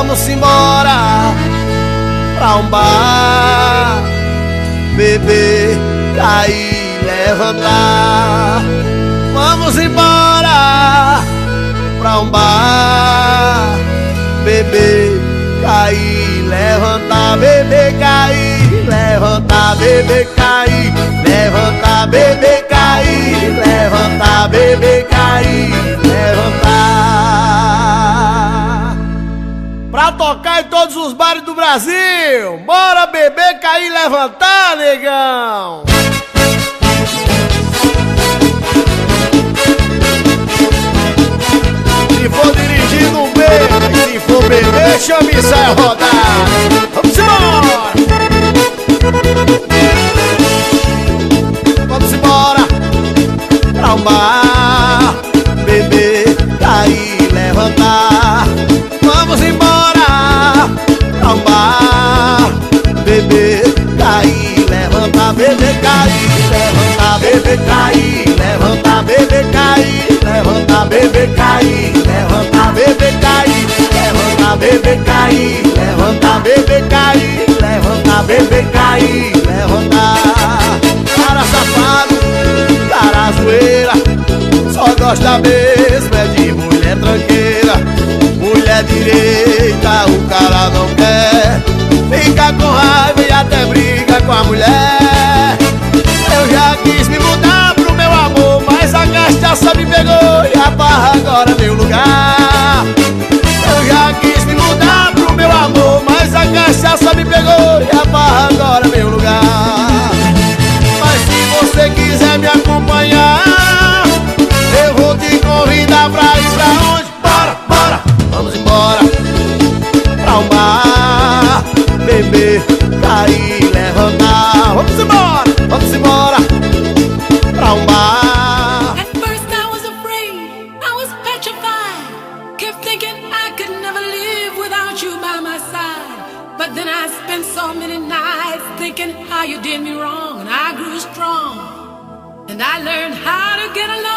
Vamos embora pra um bar, beber, cair, levantar. Vamos embora pra um bar, beber, cair, levantar, beber, cair, levantar, beber, cair, levantar, beber, cair, levantar, beber, cair, levantar. Pra tocar em todos os bares do Brasil. Bora beber, cair, levantar, negão. Se for dirigindo um beijo, se for beber, chame e sai a rodar. Vamos embora! Vamos embora pra um bar, beber, cair, levantar. Vamos embora pra um bar, beber, cair, levantar, beber, cair, levantar, beber, cair, levantar, beber, cair, levantar, beber, cair, levantar, beber, cair, levantar, beber, cair, levantar, beber, cair, levantar, beber, cair, levantar. Cara safado, cara zoeira, só gosta mesmo é de mulher tranqueira. Mulher direita, o cara não quer. Fica com raiva e até briga com a mulher. Eu já quis me mudar pro meu amor, mas a cachaça me pegou e a barra agora é meu lugar. Eu já quis me mudar pro meu amor, mas a cachaça me pegou e a barra agora é meu lugar. Mas se você quiser me acompanhar, eu vou te convidar pra ir pra onde? Bora, bora! Vamos embora pra um bar, beber, cair, levantar. Vamos embora pra um bar. At first I was afraid, I was petrified. Kept thinking I could never live without you by my side. But then I spent so many nights thinking how you did me wrong. And I grew strong, and I learned how to get along.